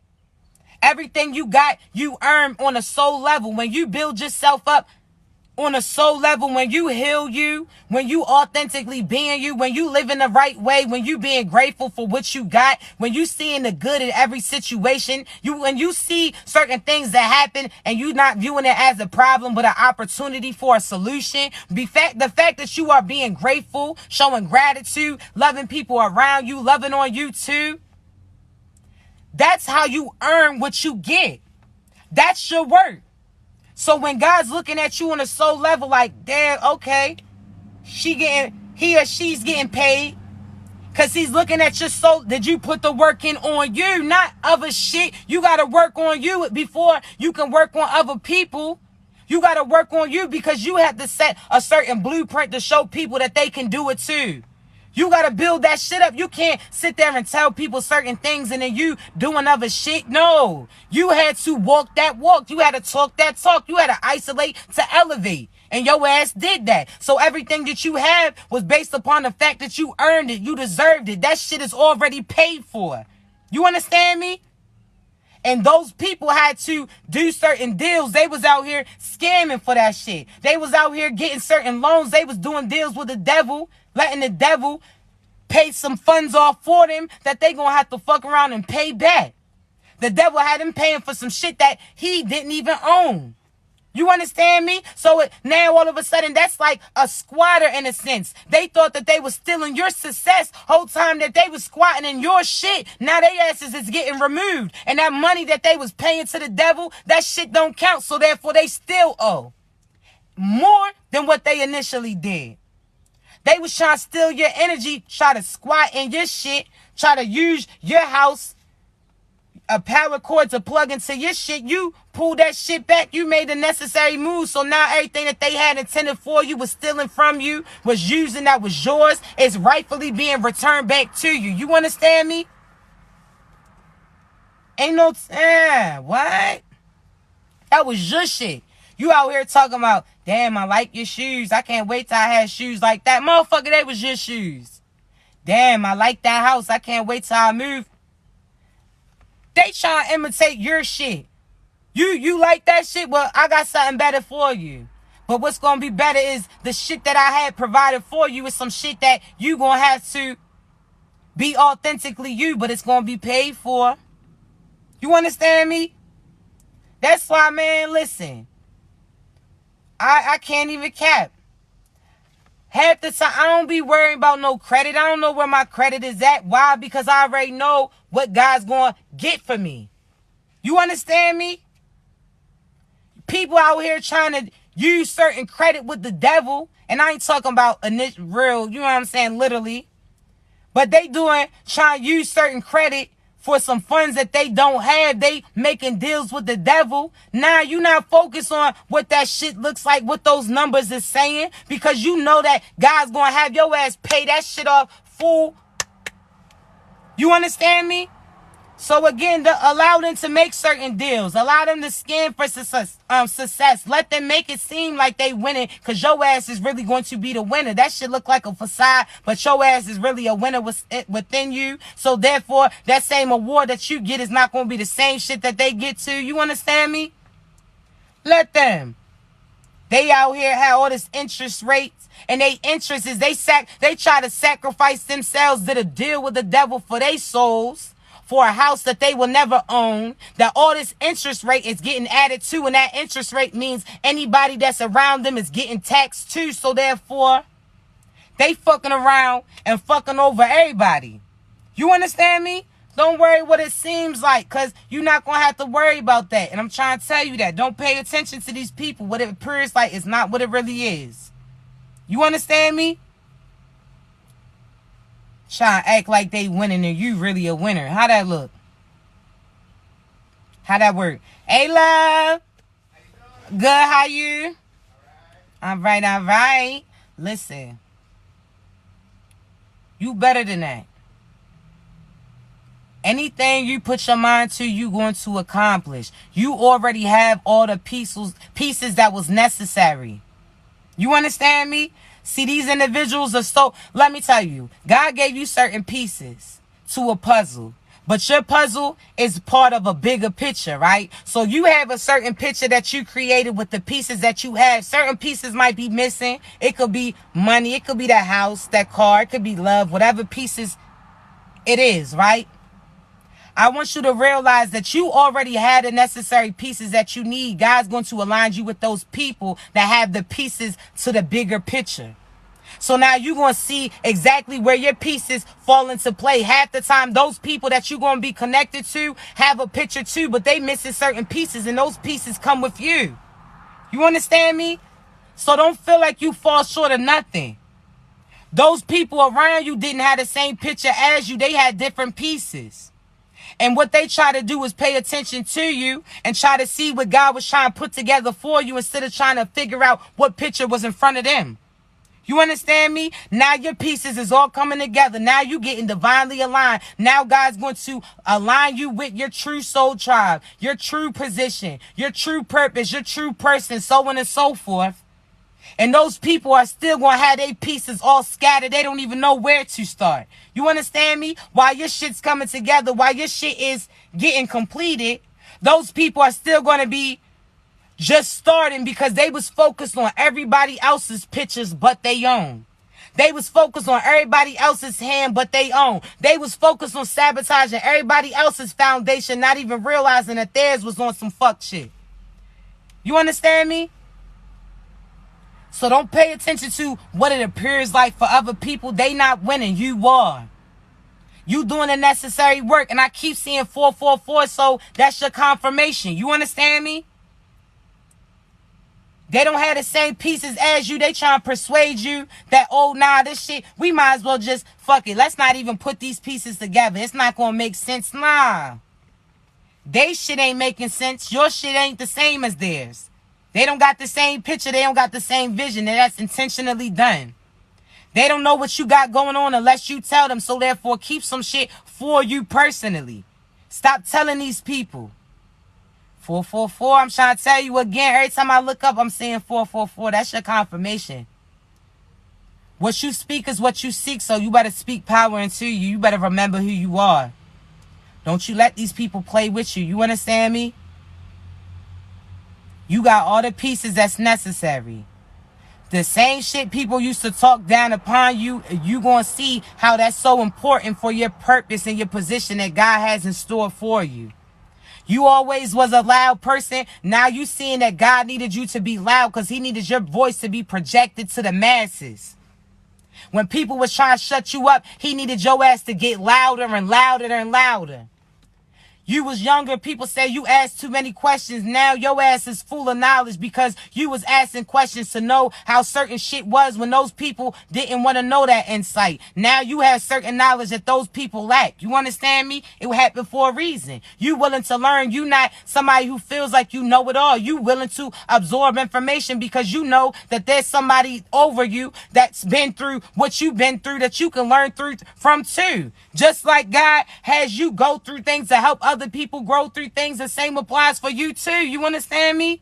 Everything you got, you earn on a soul level. When you build yourself up on a soul level, when you heal you, when you authentically being you, when you live in the right way, when you being grateful for what you got, when you seeing the good in every situation, when you see certain things that happen and you not viewing it as a problem but an opportunity for a solution, the fact that you are being grateful, showing gratitude, loving people around you, loving on you too, that's how you earn what you get. That's your work. So when God's looking at you on a soul level, like, damn, okay, he or she's getting paid. Because he's looking at your soul. Did you put the work in on you? Not other shit. You got to work on you before you can work on other people. You got to work on you because you have to set a certain blueprint to show people that they can do it too. You got to build that shit up. You can't sit there and tell people certain things and then you doing other shit. No, you had to walk that walk. You had to talk that talk. You had to isolate to elevate. And your ass did that. So everything that you have was based upon the fact that you earned it. You deserved it. That shit is already paid for. You understand me? And those people had to do certain deals. They was out here scamming for that shit. They was out here getting certain loans. They was doing deals with the devil, letting the devil pay some funds off for them that they gonna have to fuck around and pay back. The devil had him paying for some shit that he didn't even own. You understand me? So now all of a sudden that's like a squatter in a sense. They thought that they was stealing your success whole time that they was squatting in your shit. Now their asses is getting removed. And that money that they was paying to the devil, that shit don't count. So therefore they still owe more than what they initially did. They was trying to steal your energy, try to squat in your shit, try to use your house, a power cord to plug into your shit. You pulled that shit back. You made the necessary moves. So now everything that they had intended for you was stealing from you, was using that was yours, is rightfully being returned back to you. You understand me? Ain't no time. What? That was your shit. You out here talking about, damn, I like your shoes. I can't wait till I have shoes like that. Motherfucker, they was your shoes. Damn, I like that house. I can't wait till I move. They trying to imitate your shit. You like that shit? Well, I got something better for you. But what's going to be better is the shit that I had provided for you is some shit that you going to have to be authentically you, but it's going to be paid for. You understand me? That's why, man, listen. I can't even cap. Half the time, I don't be worrying about no credit. I don't know where my credit is at. Why? Because I already know what God's going to get for me. You understand me? People out here trying to use certain credit with the devil. And I ain't talking about real, you know what I'm saying, literally. But they trying to use certain credit for some funds that they don't have. They making deals with the devil. Now you not focused on what that shit looks like, what those numbers is saying, because you know that God's going to have your ass pay that shit off full. You understand me? So again, allow them to make certain deals. Allow them to scan for success. Let them make it seem like they winning, because your ass is really going to be the winner. That shit look like a facade, but your ass is really a winner within you. So therefore, that same award that you get is not going to be the same shit that they get to. You understand me? Let them. They out here have all this interest rates, and they interest is they try to sacrifice themselves, did a deal with the devil for their souls, for a house that they will never own, that all this interest rate is getting added to, and that interest rate means anybody that's around them is getting taxed too. So therefore, they fucking around and fucking over everybody. You understand me? Don't worry what it seems like, because you're not going to have to worry about that. And I'm trying to tell you that. Don't pay attention to these people. What it appears like is not what it really is. You understand me? Trying to act like they winning and you really a winner. How that look? How that work? Hey, love. Good, how you? All right. Listen. You better than that. Anything you put your mind to, you going to accomplish. You already have all the pieces that was necessary. You understand me? See, these individuals are so... Let me tell you, God gave you certain pieces to a puzzle. But your puzzle is part of a bigger picture, right? So you have a certain picture that you created with the pieces that you have. Certain pieces might be missing. It could be money. It could be that house, that car. It could be love. Whatever pieces it is, right? I want you to realize that you already had the necessary pieces that you need. God's going to align you with those people that have the pieces to the bigger picture. So now you're going to see exactly where your pieces fall into play. Half the time, those people that you're going to be connected to have a picture too, but they missing certain pieces, and those pieces come with you. You understand me? So don't feel like you fall short of nothing. Those people around you didn't have the same picture as you. They had different pieces. And what they try to do is pay attention to you and try to see what God was trying to put together for you, instead of trying to figure out what picture was in front of them. You understand me? Now your pieces is all coming together. Now you getting divinely aligned. Now God's going to align you with your true soul tribe, your true position, your true purpose, your true person, so on and so forth. And those people are still going to have their pieces all scattered. They don't even know where to start. You understand me? While your shit's coming together, while your shit is getting completed, those people are still going to be just starting, because they was focused on everybody else's pictures but they own. They was focused on everybody else's hand but they own. They was focused on sabotaging everybody else's foundation, not even realizing that theirs was on some fuck shit. You understand me? So don't pay attention to what it appears like for other people. They not winning. You are. You doing the necessary work. And I keep seeing 444, so that's your confirmation. You understand me? They don't have the same pieces as you. They trying to persuade you that, oh, nah, this shit, we might as well just, fuck it. Let's not even put these pieces together. It's not going to make sense. Nah. They shit ain't making sense. Your shit ain't the same as theirs. They don't got the same picture. They don't got the same vision. And that's intentionally done. They don't know what you got going on unless you tell them. So therefore, keep some shit for you personally. Stop telling these people. 444, I'm trying to tell you again. Every time I look up, I'm seeing 444. That's your confirmation. What you speak is what you seek. So you better speak power into you. You better remember who you are. Don't you let these people play with you. You understand me? You got all the pieces that's necessary. The same shit people used to talk down upon you, you gonna see how that's so important for your purpose and your position that God has in store for you. You always was a loud person. Now you seeing that God needed you to be loud, because he needed your voice to be projected to the masses. When people was trying to shut you up, he needed your ass to get louder and louder and louder. You was younger. People say you asked too many questions. Now your ass is full of knowledge because you was asking questions to know how certain shit was when those people didn't want to know that insight. Now you have certain knowledge that those people lack. You understand me? It happened for a reason. You willing to learn. You not somebody who feels like you know it all. You willing to absorb information because you know that there's somebody over you that's been through what you've been through that you can learn from too. Just like God has you go through things to help other people grow through things, the same applies for you too. You understand me?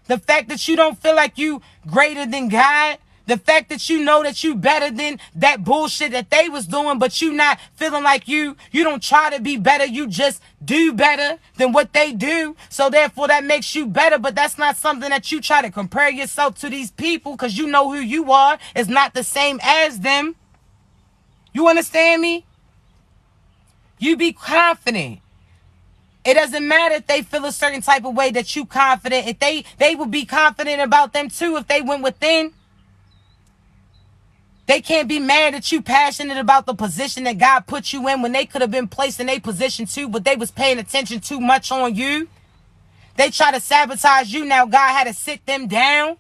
The fact that you don't feel like you greater than God, the fact that you know that you better than that bullshit that they was doing, but you not feeling like you don't try to be better, you just do better than what they do. So therefore that makes you better, but that's not something that you try to compare yourself to these people because you know who you are is not the same as them. You understand me? You be confident. It doesn't matter if they feel a certain type of way that you confident. If they would be confident about them too if they went within. They can't be mad at you passionate about the position that God put you in when they could have been placed in a position too, but they was paying attention too much on you. They try to sabotage you. Now God had to sit them down.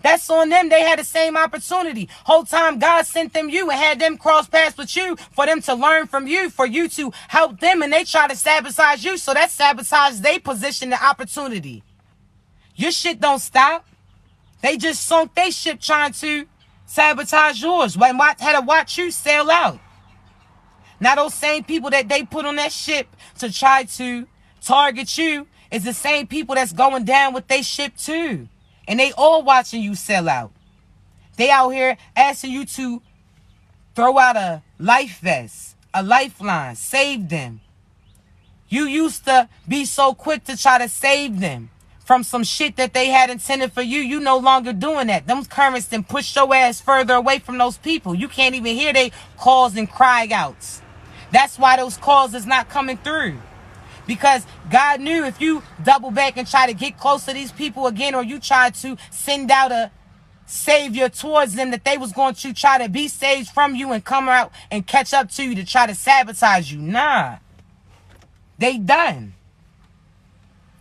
That's on them. They had the same opportunity. Whole time God sent them you and had them cross paths with you for them to learn from you, for you to help them, and they try to sabotage you. So that sabotage they position the opportunity. Your shit don't stop. They just sunk their ship trying to sabotage yours. Had to watch you sail out. Now those same people that they put on that ship to try to target you is the same people that's going down with their ship too. And they all watching you sell out. They out here asking you to throw out a life vest, a lifeline, save them. You used to be so quick to try to save them from some shit that they had intended for you. You no longer doing that. Them currents then push your ass further away from those people. You can't even hear they calls and cry outs. That's why those calls is not coming through. Because God knew if you double back and try to get close to these people again, or you try to send out a savior towards them, that they was going to try to be saved from you and come out and catch up to you to try to sabotage you. Nah. They done.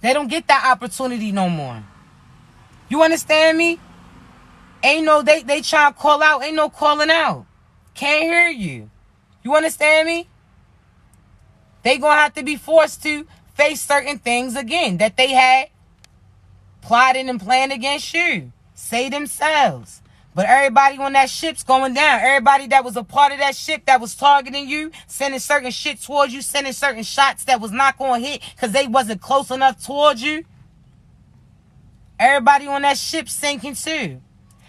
They don't get that opportunity no more. You understand me? Ain't no, they try to call out. Ain't no calling out. Can't hear you. You understand me? They gonna have to be forced to face certain things again that they had plotted and planned against you. Say themselves. But everybody on that ship's going down. Everybody that was a part of that ship that was targeting you, sending certain shit towards you, sending certain shots that was not going to hit because they wasn't close enough towards you. Everybody on that ship sinking too.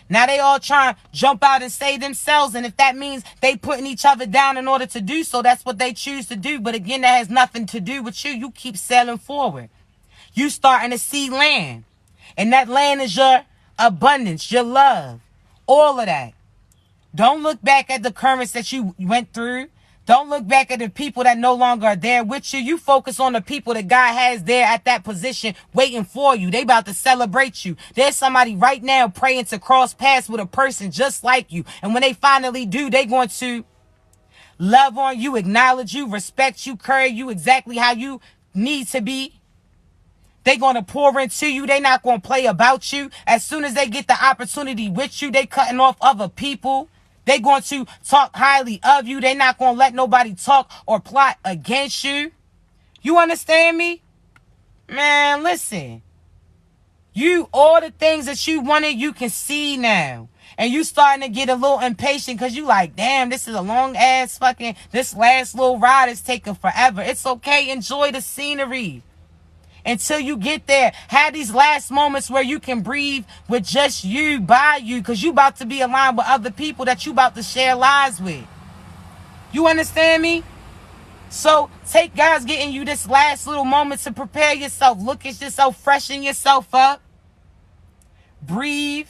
Now they all trying to jump out and save themselves. And if that means they putting each other down in order to do so, that's what they choose to do. But again, that has nothing to do with you. You keep sailing forward. You starting to see land. And that land is your abundance, your love. All of that. Don't look back at the currents that you went through. Don't look back at the people that no longer are there with you. You focus on the people that God has there at that position waiting for you. They about to celebrate you. There's somebody right now praying to cross paths with a person just like you. And when they finally do, they're going to love on you, acknowledge you, respect you, carry you exactly how you need to be. They're going to pour into you. They're not going to play about you. As soon as they get the opportunity with you, they cutting off other people. They're going to talk highly of you. They're not going to let nobody talk or plot against you. You understand me? Man, listen. All the things that you wanted, you can see now. And you starting to get a little impatient because you like, damn, this is a long ass this last little ride is taking forever. It's okay. Enjoy the scenery. Until you get there, have these last moments where you can breathe with just you, by you, because you about to be aligned with other people that you about to share lives with. You understand me? So take God's getting you this last little moment to prepare yourself. Look at yourself, freshen yourself up. Breathe.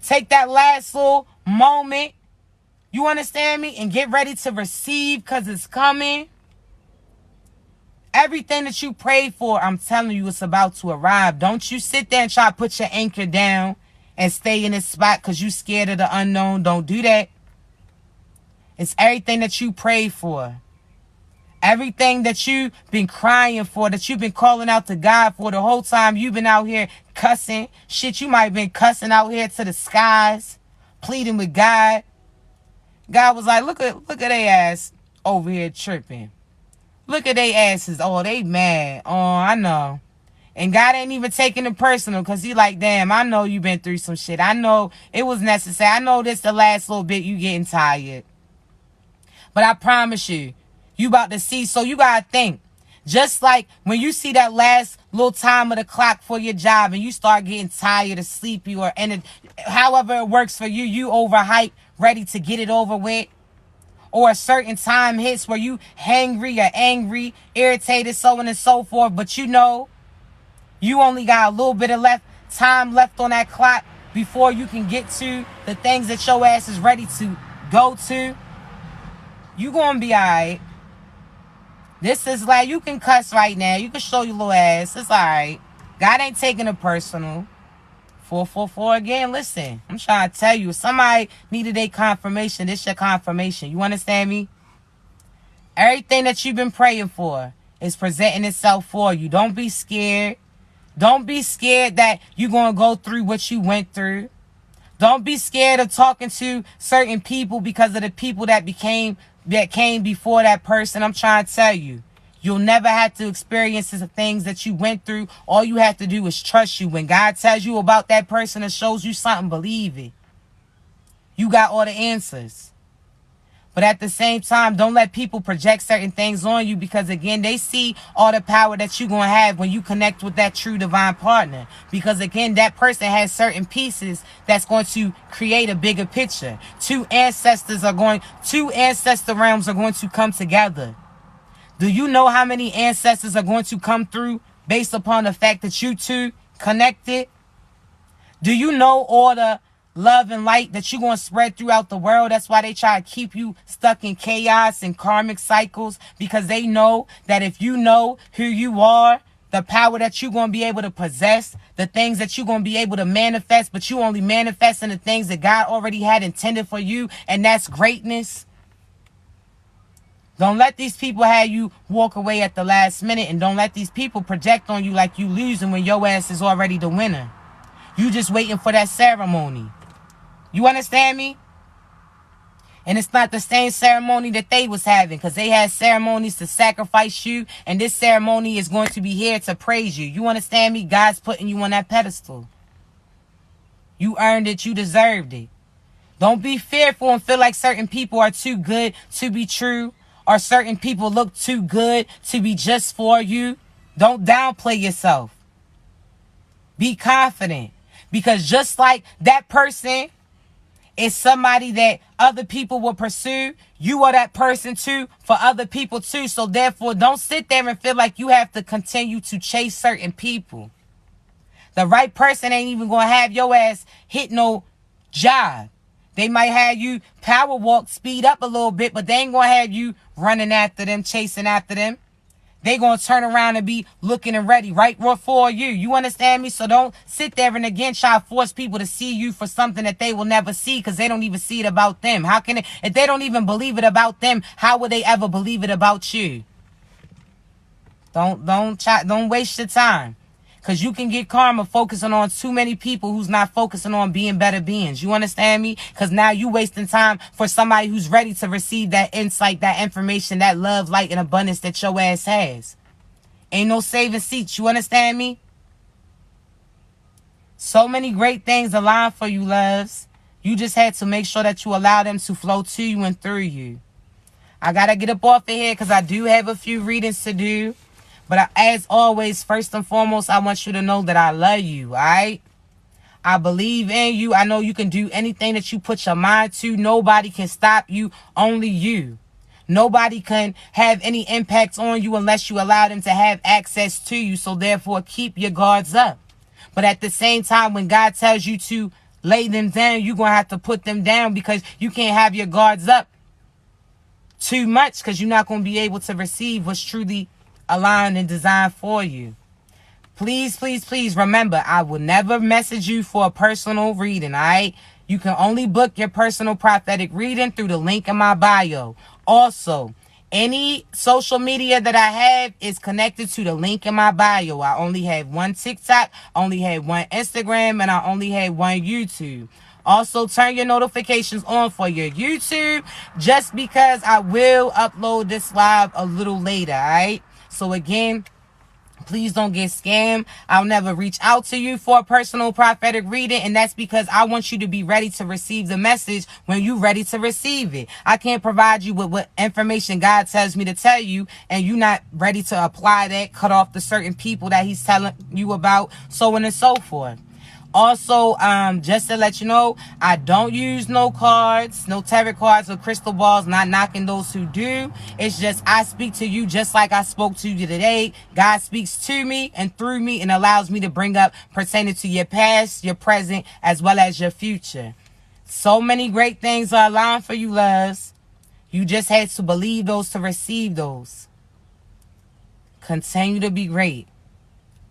Take that last little moment. You understand me? And get ready to receive because it's coming. Everything that you prayed for, I'm telling you, it's about to arrive. Don't you sit there and try to put your anchor down and stay in this spot because you scared of the unknown. Don't do that. It's everything that you prayed for. Everything that you've been crying for, that you've been calling out to God for the whole time you've been out here cussing. Shit, you might have been cussing out here to the skies, pleading with God. God was like, look at their ass over here tripping. Look at their asses. Oh, they mad. Oh, I know. And God ain't even taking it personal because he like, damn, I know you been through some shit. I know it was necessary. I know this the last little bit you getting tired. But I promise you, you about to see. So you got to think. Just like when you see that last little time of the clock for your job and you start getting tired or sleepy or however it works for you, you overhyped, ready to get it over with. Or a certain time hits where you hangry or angry, irritated, so on and so forth. But you know, you only got a little bit of time left on that clock before you can get to the things that your ass is ready to go to. You gonna be alright. This is like, you can cuss right now. You can show your little ass. It's alright. God ain't taking it personal. 444 again. Listen, I'm trying to tell you, if somebody needed a confirmation, this your confirmation. You understand me? Everything that you've been praying for is presenting itself for you. Don't be scared. Don't be scared that you're going to go through what you went through. Don't be scared of talking to certain people because of the people that came before that person. I'm trying to tell you, you'll never have to experience the things that you went through. All you have to do is trust you. When God tells you about that person and shows you something, believe it. You got all the answers. But at the same time, don't let people project certain things on you because, again, they see all the power that you're going to have when you connect with that true divine partner. Because, again, that person has certain pieces that's going to create a bigger picture. Two ancestor realms are going to come together. Do you know how many ancestors are going to come through based upon the fact that you two connected? Do you know all the love and light that you're going to spread throughout the world? That's why they try to keep you stuck in chaos and karmic cycles, because they know that if you know who you are, the power that you're going to be able to possess, the things that you're going to be able to manifest, but you only manifest in the things that God already had intended for you, and that's greatness. Don't let these people have you walk away at the last minute, and don't let these people project on you like you losing when your ass is already the winner. You just waiting for that ceremony. You understand me? And it's not the same ceremony that they was having, because they had ceremonies to sacrifice you, and this ceremony is going to be here to praise you. You understand me? God's putting you on that pedestal. You earned it. You deserved it. Don't be fearful and feel like certain people are too good to be true, or certain people look too good to be just for you. Don't downplay yourself. Be confident, because just like that person is somebody that other people will pursue, you are that person too for other people too. So therefore, don't sit there and feel like you have to continue to chase certain people. The right person ain't even going to have your ass hit no job. They might have you power walk, speed up a little bit, but they ain't going to have you running after them, chasing after them. They going to turn around and be looking and ready right for you. You understand me? So don't sit there and again try to force people to see you for something that they will never see, because they don't even see it about them. How can it, if they don't even believe it about them, how would they ever believe it about you? Don't waste your time. Because you can get karma focusing on too many people who's not focusing on being better beings. You understand me? Because now you wasting time for somebody who's ready to receive that insight, that information, that love, light, and abundance that your ass has. Ain't no saving seats. You understand me? So many great things align for you, loves. You just had to make sure that you allow them to flow to you and through you. I got to get up off of here because I do have a few readings to do. But as always, first and foremost, I want you to know that I love you, all right? I believe in you. I know you can do anything that you put your mind to. Nobody can stop you, only you. Nobody can have any impact on you unless you allow them to have access to you. So therefore, keep your guards up. But at the same time, when God tells you to lay them down, you're going to have to put them down, because you can't have your guards up too much, because you're not going to be able to receive what's truly aligned and designed for you. Please, please, please remember, I will never message you for a personal reading, all right? You can only book your personal prophetic reading through the link in my bio. Also, Any social media that I have is connected to the link in my bio. I only have one TikTok, only have one Instagram, and I only have one YouTube. Also, turn your notifications on for your YouTube, just because I will upload this live a little later, all right? So again, please don't get scammed. I'll never reach out to you for a personal prophetic reading, and that's because I want you to be ready to receive the message when you're ready to receive it. I can't provide you with what information God tells me to tell you, and you're not ready to apply that, cut off the certain people that he's telling you about, so on and so forth. Also, just to let you know, I don't use no cards, no tarot cards or crystal balls, not knocking those who do. It's just I speak to you just like I spoke to you today. God speaks to me and through me and allows me to bring up pertaining to your past, your present, as well as your future. So many great things are aligned for you, loves. You just had to believe those to receive those. Continue to be great.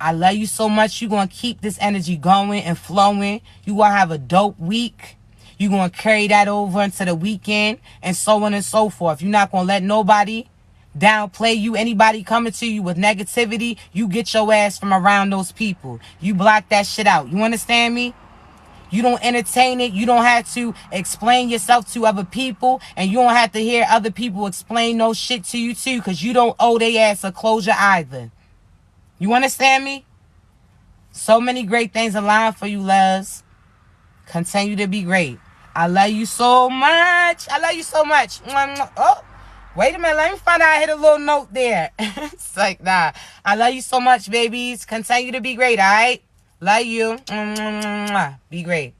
I love you so much. You're going to keep this energy going and flowing. You're going to have a dope week. You're going to carry that over into the weekend and so on and so forth. You're not going to let nobody downplay you. Anybody coming to you with negativity, you get your ass from around those people. You block that shit out. You understand me? You don't entertain it. You don't have to explain yourself to other people. And you don't have to hear other people explain no shit to you too, because you don't owe their ass a closure either. You understand me? So many great things align for you, loves. Continue to be great. I love you so much. I love you so much. Oh, wait a minute. Let me find out I hit a little note there. It's like, nah. I love you so much, babies. Continue to be great, all right? Love you. Be great.